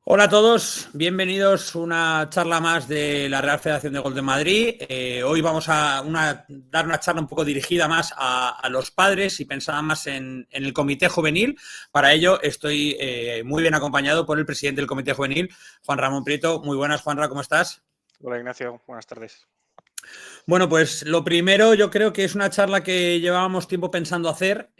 Hola a todos, bienvenidos a una charla más de la Real Federación de Golf de Madrid. Hoy vamos a dar una charla un poco dirigida más a los padres y pensada más en el Comité Juvenil. Para ello estoy muy bien acompañado por el presidente del Comité Juvenil, Juan Ramón Prieto. Muy buenas, Juanra, ¿cómo estás? Hola Ignacio, buenas tardes. Bueno, pues lo primero yo creo que es una charla que llevábamos tiempo pensando hacer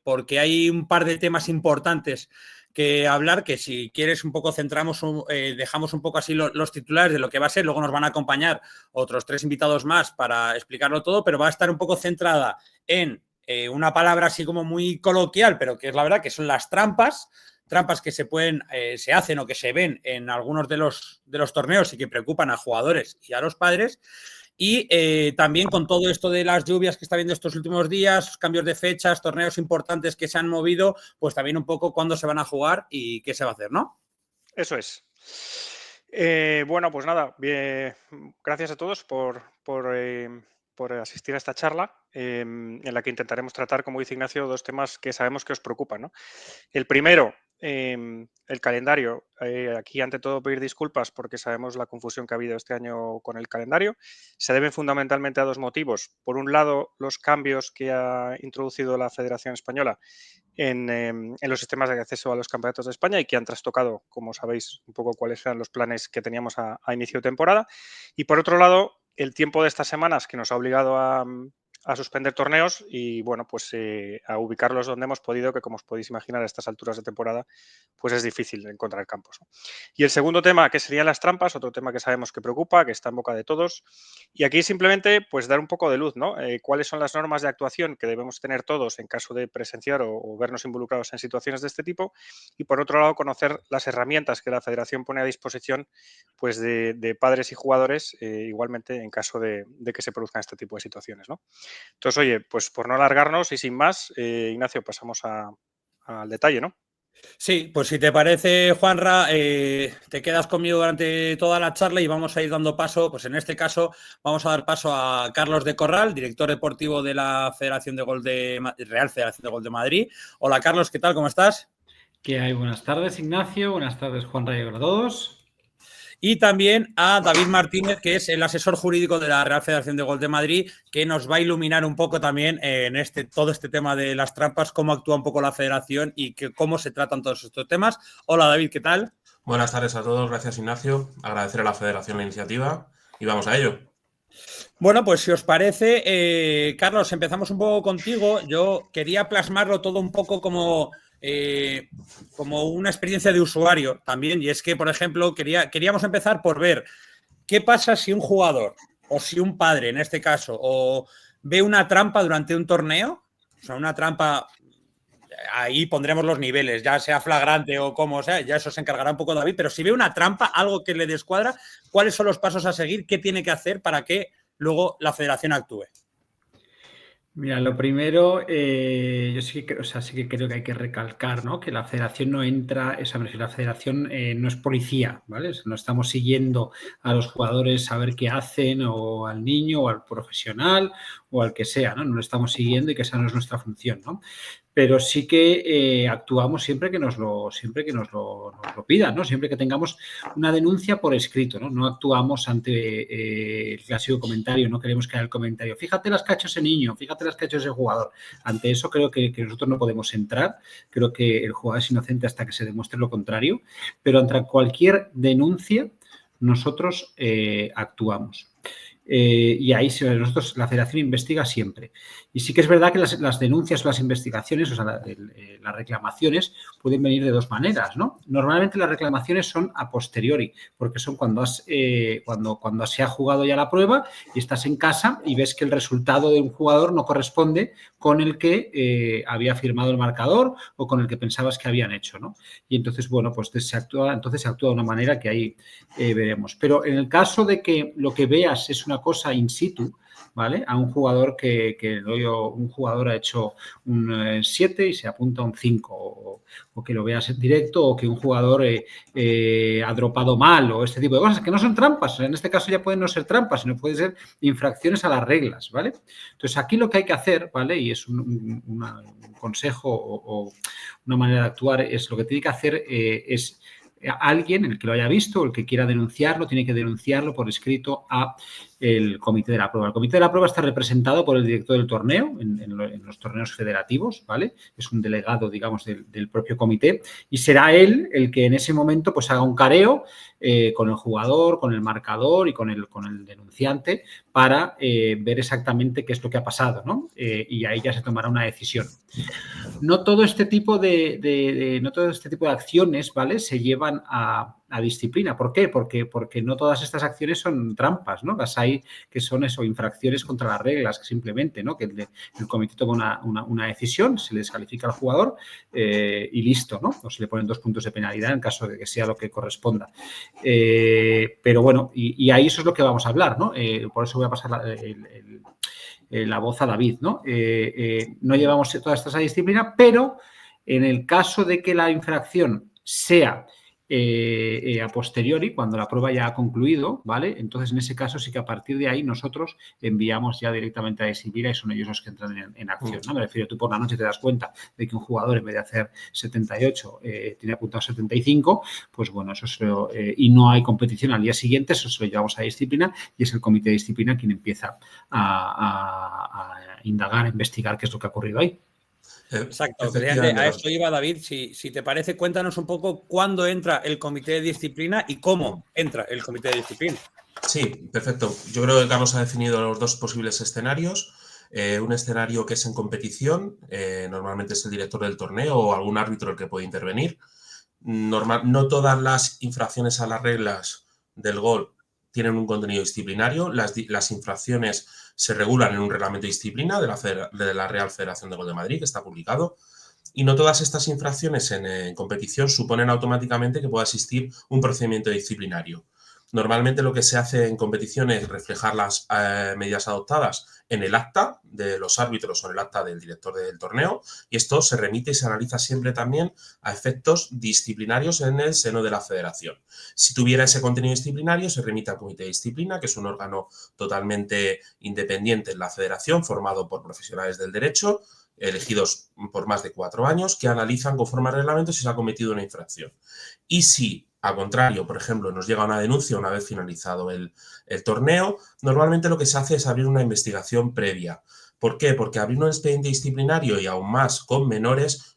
porque hay un par de temas importantes que hablar, que si quieres un poco centramos, dejamos un poco así los titulares de lo que va a ser, luego nos van a acompañar otros 3 invitados más para explicarlo todo, pero va a estar un poco centrada en una palabra así como muy coloquial, pero que es la verdad que son las trampas que se hacen o que se ven en algunos de los torneos y que preocupan a jugadores y a los padres. Y también con todo esto de las lluvias que está viendo estos últimos días, cambios de fechas, torneos importantes que se han movido, pues también un poco cuándo se van a jugar y qué se va a hacer, ¿no? Eso es. Bueno, pues nada, gracias a todos por asistir a esta charla en la que intentaremos tratar, como dice Ignacio, dos temas que sabemos que os preocupan, ¿no? El primero, el calendario. Aquí, ante todo, pedir disculpas porque sabemos la confusión que ha habido este año con el calendario. Se deben fundamentalmente a dos motivos. Por un lado, los cambios que ha introducido la Federación Española en los sistemas de acceso a los campeonatos de España y que han trastocado, como sabéis, un poco cuáles eran los planes que teníamos a inicio de temporada. Y por otro lado, el tiempo de estas semanas que nos ha obligado a suspender torneos y, bueno, pues a ubicarlos donde hemos podido, que como os podéis imaginar a estas alturas de temporada, pues es difícil encontrar campos, ¿no? Y el segundo tema, que serían las trampas, otro tema que sabemos que preocupa, que está en boca de todos. Y aquí simplemente, pues dar un poco de luz, ¿no? ¿Cuáles son las normas de actuación que debemos tener todos en caso de presenciar o vernos involucrados en situaciones de este tipo? Y por otro lado, conocer las herramientas que la Federación pone a disposición, pues de padres y jugadores, igualmente en caso de que se produzcan este tipo de situaciones, ¿no? Entonces, oye, pues por no alargarnos y sin más, Ignacio, pasamos al detalle, ¿no? Sí, pues si te parece, Juanra, te quedas conmigo durante toda la charla y vamos a ir dando paso, pues en este caso vamos a dar paso a Carlos de Corral, director deportivo de la Federación de Golf de Real Federación de Golf de Madrid. Hola Carlos, ¿qué tal? ¿Cómo estás? ¿Qué hay? Buenas tardes, Ignacio. Buenas tardes, Juan Rayo, a todos. Y también a David Martínez, que es el asesor jurídico de la Real Federación de Golf de Madrid, que nos va a iluminar un poco también en todo este tema de las trampas, cómo actúa un poco la federación y cómo se tratan todos estos temas. Hola David, ¿qué tal? Buenas tardes a todos, gracias Ignacio, agradecer a la Federación la iniciativa y vamos a ello. Bueno, pues si os parece, Carlos, empezamos un poco contigo. Yo quería plasmarlo todo un poco como una experiencia de usuario también, y es que, por ejemplo, queríamos empezar por ver qué pasa si un jugador o si un padre, en este caso, o ve una trampa durante un torneo, o sea, una trampa, ahí pondremos los niveles, ya sea flagrante o como sea, ya eso se encargará un poco David, pero si ve una trampa, algo que le descuadra, ¿cuáles son los pasos a seguir? ¿Qué tiene que hacer para que luego la federación actúe? Mira, lo primero, yo sí que, sí que creo que hay que recalcar, ¿no? Que la federación no entra, la federación no es policía, ¿vale? No estamos siguiendo a los jugadores a ver qué hacen, o al niño, o al profesional, o al que sea, ¿no? No lo estamos siguiendo y que esa no es nuestra función, ¿no? Pero sí que actuamos siempre que nos lo pidan, ¿no? Siempre que tengamos una denuncia por escrito, ¿no? No actuamos ante el clásico comentario, no queremos que haya el comentario. Fíjate las que ha hecho ese niño, fíjate las que ha hecho ese jugador. Ante eso creo que nosotros no podemos entrar. Creo que el jugador es inocente hasta que se demuestre lo contrario. Pero ante cualquier denuncia, nosotros actuamos. Y ahí nosotros, la federación investiga siempre. Y sí que es verdad que las denuncias o las investigaciones, o sea, las reclamaciones pueden venir de dos maneras, ¿no? Normalmente las reclamaciones son a posteriori, porque son cuando se ha jugado ya la prueba y estás en casa y ves que el resultado de un jugador no corresponde con el que había firmado el marcador o con el que pensabas que habían hecho, ¿no? Y entonces, bueno, pues se actúa de una manera que ahí veremos. Pero en el caso de que lo que veas es una cosa in situ, ¿vale? A un jugador un jugador ha hecho un 7 y se apunta a un 5, o que lo veas en directo, o que un jugador ha dropado mal, o este tipo de cosas, que no son trampas. En este caso ya pueden no ser trampas, sino pueden ser infracciones a las reglas, ¿vale? Entonces, aquí lo que hay que hacer, ¿vale? Y es un consejo o una manera de actuar, es lo que tiene que hacer es alguien, el que lo haya visto o el que quiera denunciarlo, tiene que denunciarlo por escrito a el comité de la prueba. El comité de la prueba está representado por el director del torneo en los torneos federativos, ¿vale? Es un delegado, digamos, del propio comité y será él el que en ese momento pues haga un careo con el jugador, con el marcador y con el denunciante para ver exactamente qué es lo que ha pasado, ¿no? Y ahí ya se tomará una decisión. No todo este tipo de acciones, ¿vale? Se llevan a disciplina. ¿Por qué? Porque no todas estas acciones son trampas, ¿no? Las hay que son infracciones contra las reglas, simplemente, ¿no? Que el comité toma una decisión, se le descalifica al jugador y listo, ¿no? O se le ponen 2 puntos de penalidad en caso de que sea lo que corresponda. Pero bueno, y ahí eso es lo que vamos a hablar, ¿no? Por eso voy a pasar la voz a David, ¿no? No llevamos todas estas a disciplina, pero en el caso de que la infracción sea a posteriori, cuando la prueba ya ha concluido, ¿vale? Entonces, en ese caso sí que a partir de ahí nosotros enviamos ya directamente a disciplina y son ellos los que entran en acción, ¿no? Me refiero, tú por la noche te das cuenta de que un jugador en vez de hacer 78 tiene apuntado 75, pues bueno, eso y no hay competición al día siguiente, eso se lo llevamos a disciplina y es el comité de disciplina quien empieza a indagar, a investigar qué es lo que ha ocurrido ahí. Exacto, a esto iba David. Si te parece, cuéntanos un poco cuándo entra el comité de disciplina y cómo entra el comité de disciplina. Sí, perfecto. Yo creo que Carlos ha definido los 2 posibles escenarios. Un escenario que es en competición, normalmente es el director del torneo o algún árbitro el que puede intervenir. No todas las infracciones a las reglas del gol tienen un contenido disciplinario. Las infracciones se regulan en un reglamento de disciplina de la Real Federación de Gol de Madrid, que está publicado. Y no todas estas infracciones en competición suponen automáticamente que pueda existir un procedimiento disciplinario. Normalmente lo que se hace en competición es reflejar las medidas adoptadas en el acta de los árbitros o en el acta del director del torneo y esto se remite y se analiza siempre también a efectos disciplinarios en el seno de la federación. Si tuviera ese contenido disciplinario, se remite al comité de disciplina, que es un órgano totalmente independiente en la federación, formado por profesionales del derecho, elegidos por más de 4 años, que analizan conforme al reglamento si se ha cometido una infracción. Y si, al contrario, por ejemplo, nos llega una denuncia una vez finalizado el torneo, normalmente lo que se hace es abrir una investigación previa. ¿Por qué? Porque abrir un expediente disciplinario y aún más con menores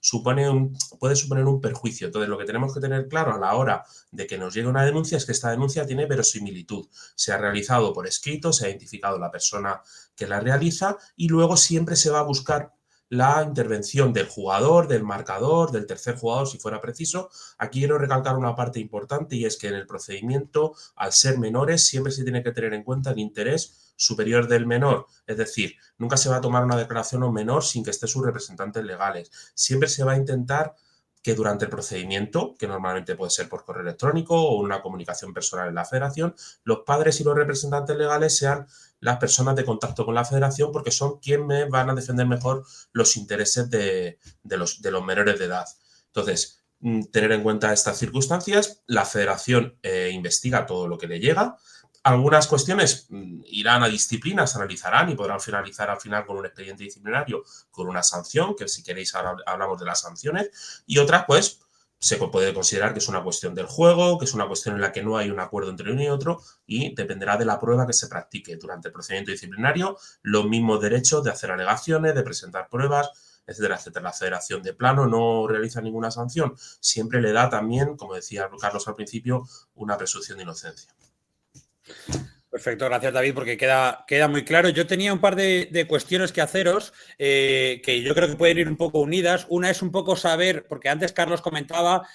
puede suponer un perjuicio. Entonces, lo que tenemos que tener claro a la hora de que nos llegue una denuncia es que esta denuncia tiene verosimilitud. Se ha realizado por escrito, se ha identificado la persona que la realiza y luego siempre se va a buscar la intervención del jugador, del marcador, del tercer jugador, si fuera preciso. Aquí quiero recalcar una parte importante y es que en el procedimiento, al ser menores, siempre se tiene que tener en cuenta el interés superior del menor. Es decir, nunca se va a tomar una declaración a un menor sin que estén sus representantes legales. Siempre se va a intentar que durante el procedimiento, que normalmente puede ser por correo electrónico o una comunicación personal en la federación, los padres y los representantes legales sean las personas de contacto con la federación porque son quienes van a defender mejor los intereses de los menores de edad. Entonces, tener en cuenta estas circunstancias, la federación investiga todo lo que le llega. Algunas cuestiones irán a disciplina, se analizarán y podrán finalizar al final con un expediente disciplinario, con una sanción, que si queréis ahora hablamos de las sanciones, y otras pues se puede considerar que es una cuestión del juego, que es una cuestión en la que no hay un acuerdo entre uno y otro y dependerá de la prueba que se practique. Durante el procedimiento disciplinario, los mismos derechos de hacer alegaciones, de presentar pruebas, etcétera, etcétera. La federación de plano no realiza ninguna sanción, siempre le da también, como decía Carlos al principio, una presunción de inocencia. Perfecto, gracias David, porque queda muy claro. Yo tenía un par de cuestiones que haceros que yo creo que pueden ir un poco unidas. Una es un poco saber, porque antes Carlos comentaba,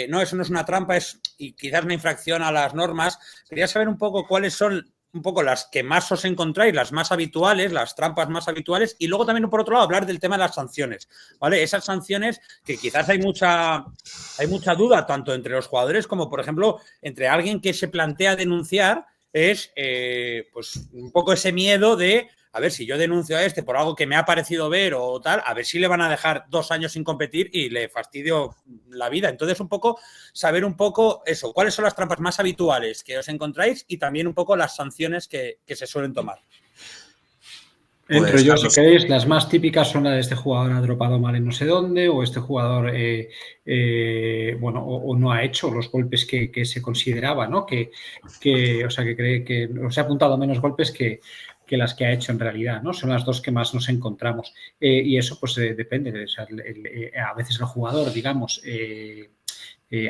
no, eso no es una trampa, y quizás una infracción a las normas. Quería saber un poco cuáles son un poco las que más os encontráis, las más habituales, las trampas más habituales, y luego también, por otro lado, hablar del tema de las sanciones, ¿vale? Esas sanciones que quizás hay mucha duda tanto entre los jugadores como, por ejemplo, entre alguien que se plantea denunciar, es pues un poco ese miedo de, a ver, si yo denuncio a este por algo que me ha parecido ver o tal, a ver si le van a dejar 2 años sin competir y le fastidio la vida. Entonces, un poco, saber un poco eso, cuáles son las trampas más habituales que os encontráis y también un poco las sanciones que se suelen tomar. Entro Pues, yo, Carlos, si queréis, las más típicas son las de este jugador ha dropado mal en no sé dónde, o este jugador, bueno, o no ha hecho los golpes que se consideraba, ¿no? O sea, que cree que os ha apuntado menos golpes que las que ha hecho en realidad, ¿no? Son las dos que más nos encontramos. Y eso, pues, depende. O sea, a veces el jugador, digamos,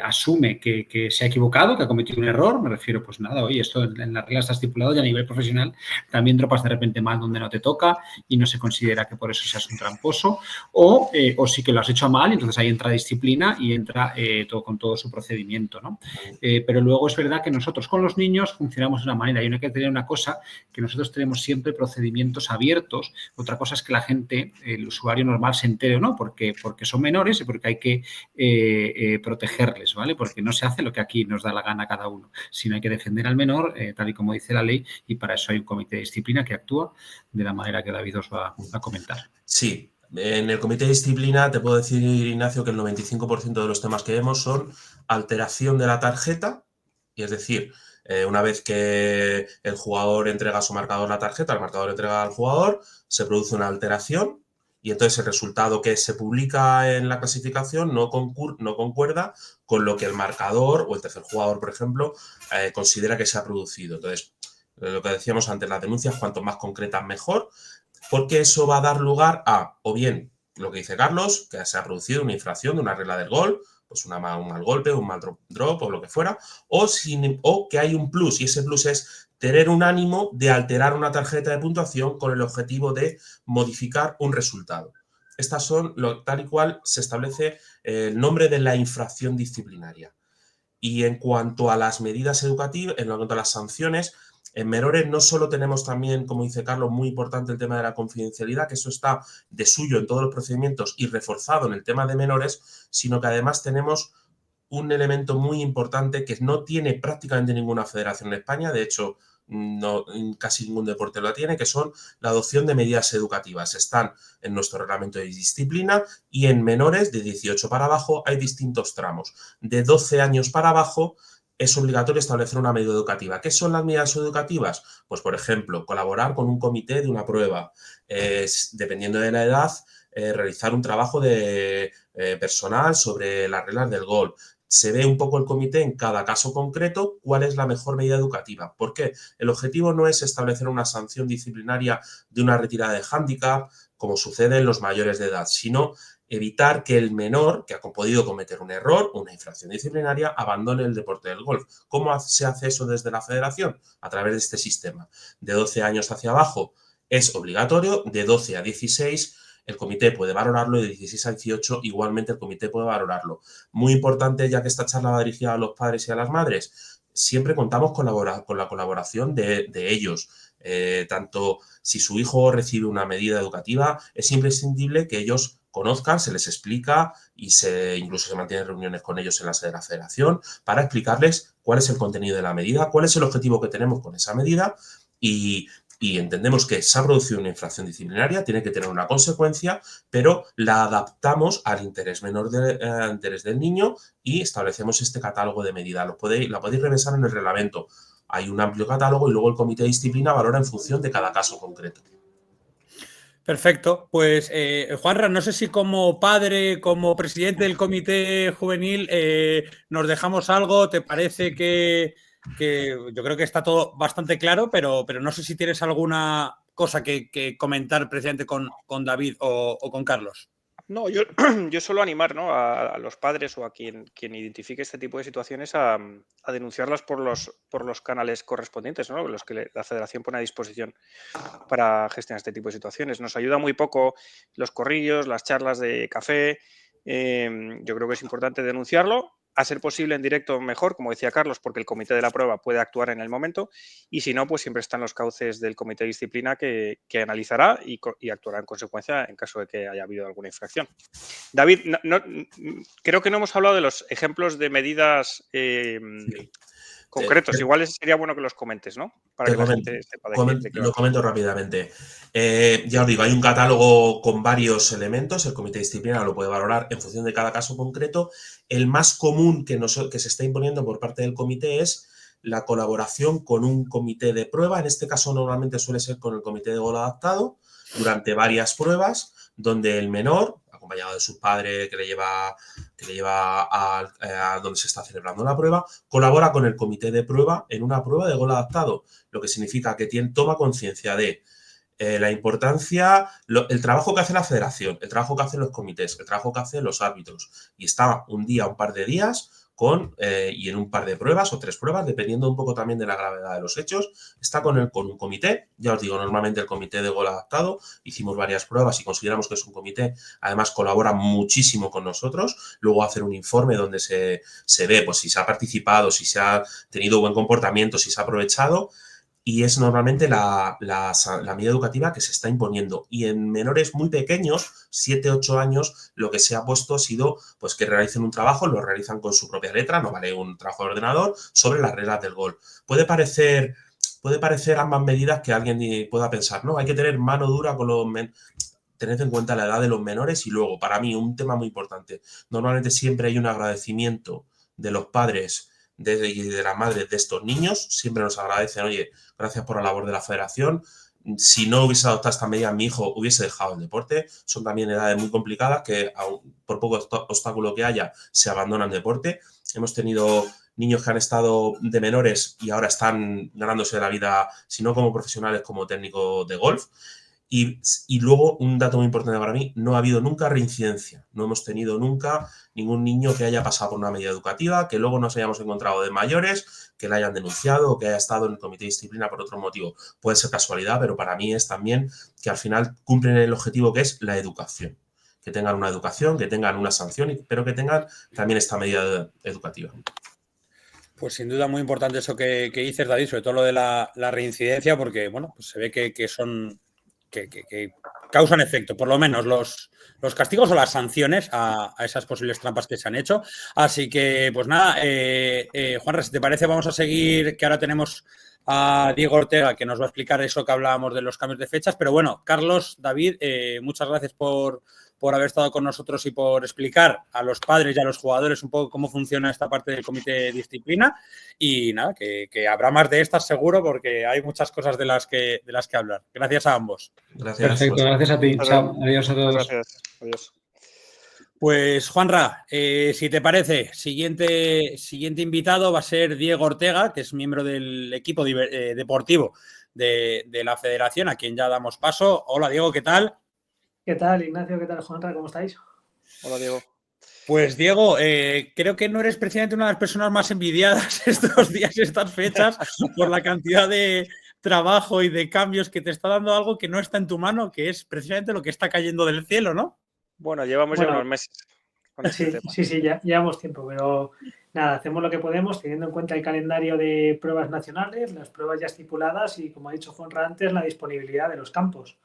asume que se ha equivocado, que ha cometido un error, me refiero, pues nada, oye, esto en la regla está estipulado y a nivel profesional también dropas de repente mal donde no te toca y no se considera que por eso seas un tramposo, o sí que lo has hecho mal y entonces ahí entra disciplina y entra todo con todo su procedimiento, ¿no? Pero luego es verdad que nosotros con los niños funcionamos de una manera y hay que tener una cosa, que nosotros tenemos siempre procedimientos abiertos, otra cosa es que la gente, el usuario normal se entere o no, porque son menores y porque hay que protegerles, ¿vale? Porque no se hace lo que aquí nos da la gana a cada uno, sino hay que defender al menor, tal y como dice la ley, y para eso hay un comité de disciplina que actúa de la manera que David os va a comentar. Sí, en el comité de disciplina te puedo decir, Ignacio, que el 95% de los temas que vemos son alteración de la tarjeta, y es decir, una vez que el jugador entrega a su marcador la tarjeta, el marcador entrega al jugador, se produce una alteración y entonces el resultado que se publica en la clasificación no concuerda con lo que el marcador o el tercer jugador, por ejemplo, considera que se ha producido. Entonces, lo que decíamos antes, las denuncias, cuanto más concretas mejor, porque eso va a dar lugar a, o bien, lo que dice Carlos, que se ha producido una infracción de una regla del gol, pues un mal golpe, un mal drop o lo que fuera, o que hay un plus, y ese plus es tener un ánimo de alterar una tarjeta de puntuación con el objetivo de modificar un resultado. Estas son, tal y cual se establece el nombre de la infracción disciplinaria. Y en cuanto a las medidas educativas, en cuanto a las sanciones, en menores no solo tenemos también, como dice Carlos, muy importante el tema de la confidencialidad, que eso está de suyo en todos los procedimientos y reforzado en el tema de menores, sino que además tenemos un elemento muy importante que no tiene prácticamente ninguna federación en España, de hecho, no, casi ningún deporte lo tiene, que son la adopción de medidas educativas. Están en nuestro reglamento de disciplina y en menores de 18 para abajo hay distintos tramos. De 12 años para abajo es obligatorio establecer una medida educativa. ¿Qué son las medidas educativas? Pues, por ejemplo, colaborar con un comité de una prueba. Dependiendo de la edad, realizar un trabajo de personal sobre las reglas del gol. Se ve un poco el comité en cada caso concreto cuál es la mejor medida educativa. ¿Por qué? El objetivo no es establecer una sanción disciplinaria de una retirada de hándicap, como sucede en los mayores de edad, sino evitar que el menor, que ha podido cometer un error, una infracción disciplinaria, abandone el deporte del golf. ¿Cómo se hace eso desde la federación? A través de este sistema. De 12 años hacia abajo es obligatorio, de 12 a 16 el comité puede valorarlo y de 16 a 18 igualmente el comité puede valorarlo. Muy importante, ya que esta charla va dirigida a los padres y a las madres, siempre contamos con la colaboración de ellos. Tanto si su hijo recibe una medida educativa, es imprescindible que ellos conozcan, se les explica y incluso se mantienen reuniones con ellos en la sede de la federación para explicarles cuál es el contenido de la medida, cuál es el objetivo que tenemos con esa medida y entendemos que se ha producido una infracción disciplinaria, tiene que tener una consecuencia, pero la adaptamos al interés menor interés del niño y establecemos este catálogo de medidas. La podéis revisar en el reglamento. Hay un amplio catálogo y luego el comité de disciplina valora en función de cada caso concreto. Perfecto. Pues, Juanra, no sé si como padre, como presidente del comité juvenil, nos dejamos algo. ¿Te parece que yo creo que está todo bastante claro, pero no sé si tienes alguna cosa que comentar precisamente con David o con Carlos? No, yo suelo animar, ¿no?, a los padres o a quien identifique este tipo de situaciones a denunciarlas por los canales correspondientes, ¿no?, los que la federación pone a disposición para gestionar este tipo de situaciones. Nos ayuda muy poco los corrillos, las charlas de café. Yo creo que es importante denunciarlo. A ser posible en directo mejor, como decía Carlos, porque el comité de la prueba puede actuar en el momento y si no, pues siempre están los cauces del comité de disciplina que analizará y actuará en consecuencia en caso de que haya habido alguna infracción. David, creo que no hemos hablado de los ejemplos de medidas concretos. Igual sería bueno que los comentes, ¿no? Para que la gente sepa de qué va. Lo comento rápidamente. Ya os digo, hay un catálogo con varios elementos. El comité de disciplina lo puede valorar en función de cada caso concreto. El más común que se está imponiendo por parte del comité es la colaboración con un comité de prueba. En este caso normalmente suele ser con el comité de gol adaptado, durante varias pruebas, donde el menor, acompañado de su padre que le lleva a donde se está celebrando la prueba, colabora con el comité de prueba en una prueba de gol adaptado, lo que significa que toma conciencia de la importancia, el trabajo que hace la federación, el trabajo que hacen los comités, el trabajo que hacen los árbitros, y está un par de días y en un par de pruebas o 3 pruebas, dependiendo un poco también de la gravedad de los hechos, está con un comité. Ya os digo, normalmente el comité de gol adaptado, hicimos varias pruebas y consideramos que es un comité, además colabora muchísimo con nosotros, luego hacer un informe donde se ve pues si se ha participado, si se ha tenido buen comportamiento, si se ha aprovechado, y es normalmente la medida educativa que se está imponiendo. Y en menores muy pequeños, 7, 8 años, lo que se ha puesto ha sido pues, que realicen un trabajo, lo realizan con su propia letra, no vale un trabajo de ordenador, sobre las reglas del gol. Puede parecer ambas medidas que alguien pueda pensar, ¿no? Hay que tener mano dura con los tened en cuenta la edad de los menores y luego, para mí, un tema muy importante. Normalmente siempre hay un agradecimiento de los padres y de las madres de estos niños. Siempre nos agradecen, oye, gracias por la labor de la federación. Si no hubiese adoptado esta medida, mi hijo hubiese dejado el deporte. Son también edades muy complicadas que, por poco obstáculo que haya, se abandonan el deporte. Hemos tenido niños que han estado de menores y ahora están ganándose la vida, si no como profesionales, como técnicos de golf. Y luego, un dato muy importante para mí, no ha habido nunca reincidencia. No hemos tenido nunca ningún niño que haya pasado por una medida educativa, que luego nos hayamos encontrado de mayores, que la hayan denunciado o que haya estado en el comité de disciplina por otro motivo. Puede ser casualidad, pero para mí es también que al final cumplen el objetivo que es la educación. Que tengan una educación, que tengan una sanción, pero que tengan también esta medida educativa. Pues sin duda muy importante eso que dices, David, sobre todo lo de la reincidencia, porque bueno, pues se ve que son... Que causan efecto, por lo menos los castigos o las sanciones a esas posibles trampas que se han hecho. Así que, pues nada, Juanra, si te parece, vamos a seguir, que ahora tenemos a Diego Ortega, que nos va a explicar eso que hablábamos de los cambios de fechas. Pero bueno, Carlos, David, muchas gracias por haber estado con nosotros y por explicar a los padres y a los jugadores un poco cómo funciona esta parte del comité de disciplina. Y nada, que habrá más de estas seguro, porque hay muchas cosas de las que hablar. Gracias a ambos. Gracias. Perfecto, gracias a ti. Chao. Adiós a todos. Gracias. Adiós. Pues Juanra, si te parece, siguiente invitado va a ser Diego Ortega, que es miembro del equipo deportivo de la federación, a quien ya damos paso. Hola Diego, ¿qué tal? ¿Qué tal, Ignacio? ¿Qué tal, Juanra? ¿Cómo estáis? Hola, Diego. Pues Diego, creo que no eres precisamente una de las personas más envidiadas estos días, estas fechas, por la cantidad de trabajo y de cambios que te está dando algo que no está en tu mano, que es precisamente lo que está cayendo del cielo, ¿no? Bueno, llevamos ya unos meses con este tema. Sí, ya llevamos tiempo, pero nada, hacemos lo que podemos teniendo en cuenta el calendario de pruebas nacionales, las pruebas ya estipuladas y, como ha dicho Juanra antes, la disponibilidad de los campos.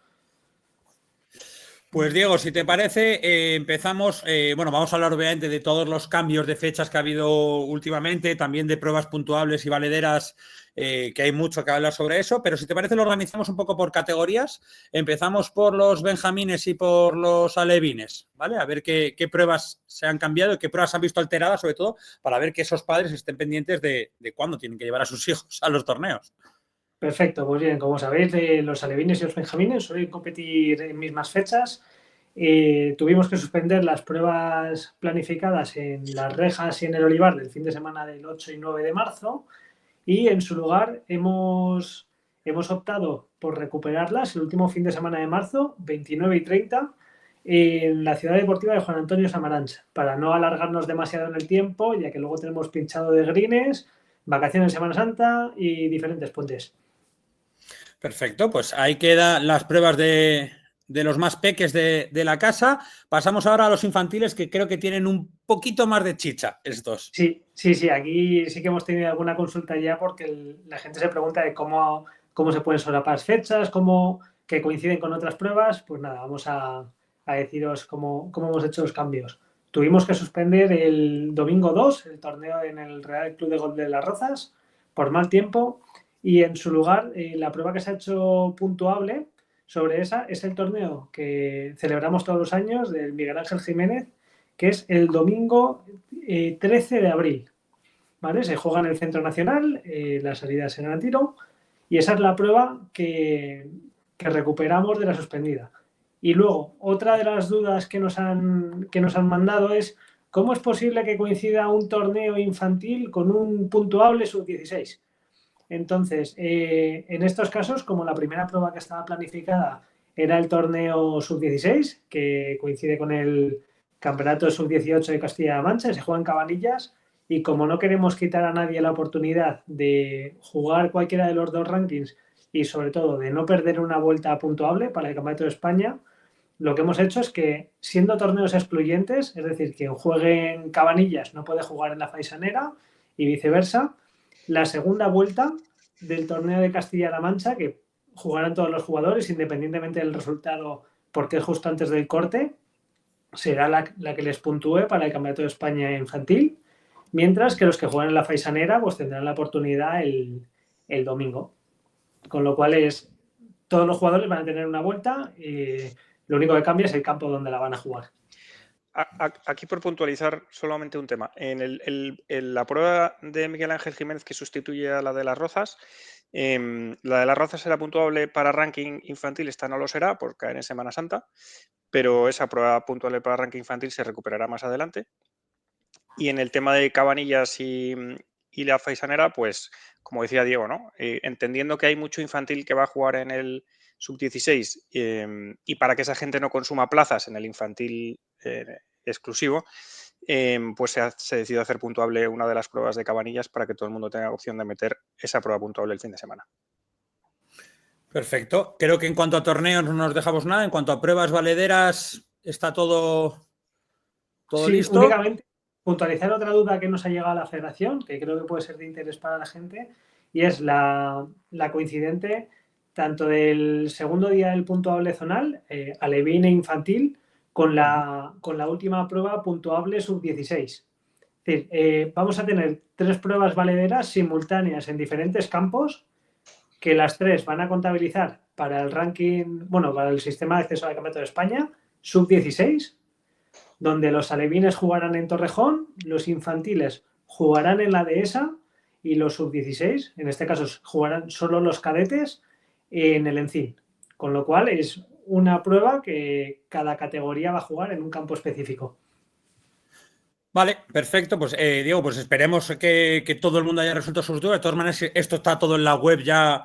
Pues Diego, si te parece, empezamos. Bueno, vamos a hablar obviamente de todos los cambios de fechas que ha habido últimamente, también de pruebas puntuables y valederas, que hay mucho que hablar sobre eso, pero si te parece lo organizamos un poco por categorías. Empezamos por los benjamines y por los alevines, ¿vale? A ver qué pruebas se han cambiado y qué pruebas se han visto alteradas, sobre todo, para ver que esos padres estén pendientes de cuándo tienen que llevar a sus hijos a los torneos. Perfecto, pues bien, como sabéis, los alevines y los benjamines suelen competir en mismas fechas. Tuvimos que suspender las pruebas planificadas en Las Rejas y en el Olivar del fin de semana del 8 y 9 de marzo y en su lugar hemos optado por recuperarlas el último fin de semana de marzo, 29 y 30, en la ciudad deportiva de Juan Antonio Samarancha, para no alargarnos demasiado en el tiempo, ya que luego tenemos pinchado de greens, vacaciones en Semana Santa y diferentes puentes. Perfecto, pues ahí quedan las pruebas de los más peques de la casa. Pasamos ahora a los infantiles, que creo que tienen un poquito más de chicha estos. Sí, aquí sí que hemos tenido alguna consulta ya porque la gente se pregunta de cómo se pueden solapar fechas, que coinciden con otras pruebas. Pues nada, vamos a deciros cómo hemos hecho los cambios. Tuvimos que suspender el domingo 2 el torneo en el Real Club de Golf de Las Rozas por mal tiempo. Y en su lugar, la prueba que se ha hecho puntuable sobre esa es el torneo que celebramos todos los años del Miguel Ángel Jiménez, que es el domingo 13 de abril. ¿Vale? Se juega en el Centro Nacional, las salidas en el tiro, y esa es la prueba que que recuperamos de la suspendida. Y luego, otra de las dudas que nos han mandado es ¿cómo es posible que coincida un torneo infantil con un puntuable sub-16? Entonces, en estos casos, como la primera prueba que estaba planificada era el torneo sub-16, que coincide con el campeonato sub-18 de Castilla-La Mancha, se juega en Cabanillas, y como no queremos quitar a nadie la oportunidad de jugar cualquiera de los dos rankings y sobre todo de no perder una vuelta puntuable para el Campeonato de España, lo que hemos hecho es que, siendo torneos excluyentes, es decir, quien juegue en Cabanillas no puede jugar en la Faisanera y viceversa, la segunda vuelta del torneo de Castilla-La Mancha, que jugarán todos los jugadores independientemente del resultado, porque es justo antes del corte, será la que les puntúe para el Campeonato de España infantil, mientras que los que juegan en la Faisanera pues tendrán la oportunidad el domingo. Con lo cual todos los jugadores van a tener una vuelta y lo único que cambia es el campo donde la van a jugar. Aquí por puntualizar solamente un tema. En la prueba de Miguel Ángel Jiménez que sustituye a la de Las Rozas, la de Las Rozas era puntuable para ranking infantil, esta no lo será por caer en Semana Santa, pero esa prueba puntuable para ranking infantil se recuperará más adelante. Y en el tema de Cabanillas y la Faisanera, pues como decía Diego, ¿no? Entendiendo que hay mucho infantil que va a jugar en el sub-16 y para que esa gente no consuma plazas en el infantil exclusivo, pues se decidió hacer puntuable una de las pruebas de Cabanillas para que todo el mundo tenga opción de meter esa prueba puntuable el fin de semana. Perfecto. Creo que en cuanto a torneos no nos dejamos nada. En cuanto a pruebas valederas, está todo sí, listo. Únicamente puntualizar otra duda que nos ha llegado a la federación, que creo que puede ser de interés para la gente, y es la coincidente tanto del segundo día del puntuable zonal, alevín e infantil, con la última prueba puntuable sub-16. Es decir, vamos a tener 3 pruebas valederas simultáneas en diferentes campos, que las 3 van a contabilizar para el ranking, bueno, para el sistema de acceso al Campeonato de España, sub-16, donde los alevines jugarán en Torrejón, los infantiles jugarán en la dehesa y los sub-16, en este caso jugarán solo los cadetes en el Encín. Con lo cual es una prueba que cada categoría va a jugar en un campo específico. Vale, perfecto. Pues Diego, pues esperemos que todo el mundo haya resuelto sus dudas. De todas maneras, esto está todo en la web ya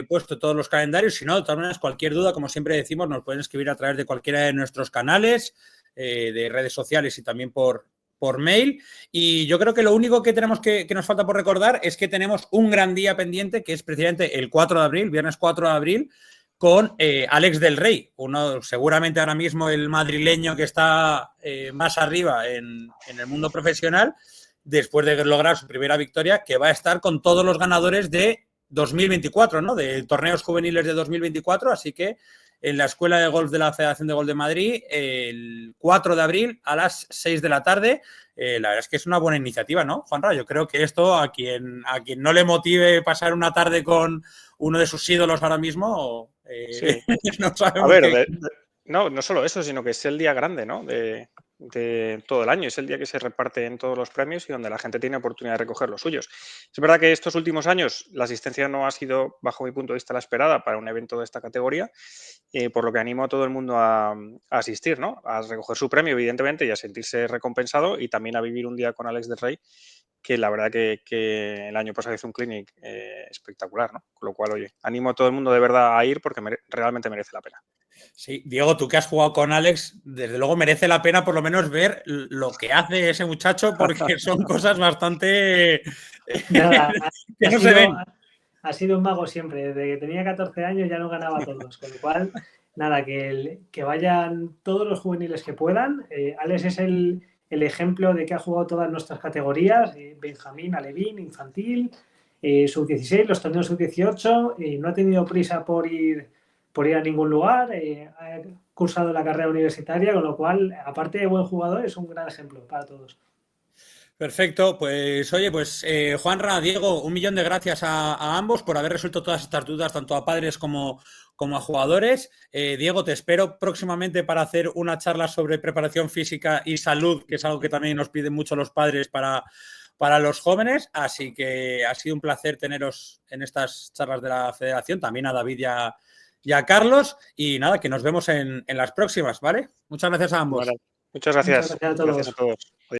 puesto, todos los calendarios. Si no, de todas maneras, cualquier duda, como siempre decimos, nos pueden escribir a través de cualquiera de nuestros canales, de redes sociales y también por mail. Y yo creo que lo único que tenemos que nos falta por recordar es que tenemos un gran día pendiente, que es precisamente el 4 de abril, viernes 4 de abril, con Alex del Rey, uno seguramente ahora mismo el madrileño que está más arriba en el mundo profesional, después de lograr su primera victoria, que va a estar con todos los ganadores de 2024, ¿no? De torneos juveniles de 2024, así que en la Escuela de Golf de la Federación de Golf de Madrid, el 4 de abril a las 6 de la tarde. La verdad es que es una buena iniciativa, ¿no, Juanra? Yo creo que esto a quien no le motive pasar una tarde con uno de sus ídolos ahora mismo, sí. No sabemos. A ver, no solo eso, sino que es el día grande, ¿no? de todo el año. Es el día que se reparten todos los premios y donde la gente tiene oportunidad de recoger los suyos. Es verdad que estos últimos años la asistencia no ha sido, bajo mi punto de vista, la esperada para un evento de esta categoría, por lo que animo a todo el mundo a asistir, ¿no? A recoger su premio, evidentemente, y a sentirse recompensado y también a vivir un día con Alex del Rey, que la verdad que el año pasado hizo un clinic espectacular, ¿no? Con lo cual, oye, animo a todo el mundo de verdad a ir porque realmente merece la pena. Sí, Diego, tú que has jugado con Alex, desde luego merece la pena por lo menos ver lo que hace ese muchacho, porque son cosas bastante Nada, que no se ven. Ha sido un mago siempre. Desde que tenía 14 años ya no ganaba todos. Con lo cual, nada, que vayan todos los juveniles que puedan. Alex es el ejemplo de que ha jugado todas nuestras categorías, Benjamín, alevín, infantil, sub-16, los torneos sub-18, no ha tenido prisa por ir a ningún lugar, ha cursado la carrera universitaria, con lo cual, aparte de buen jugador, es un gran ejemplo para todos. Perfecto, pues oye, pues Juanra, Diego, 1.000.000 de gracias a ambos por haber resuelto todas estas dudas, tanto a padres como a jugadores. Diego, te espero próximamente para hacer una charla sobre preparación física y salud, que es algo que también nos piden mucho los padres para los jóvenes, así que ha sido un placer teneros en estas charlas de la Federación, también a David y a Carlos. Y nada, que nos vemos en las próximas, ¿vale? Muchas gracias a ambos. Muchas gracias. Muchas gracias a todos. Gracias a todos.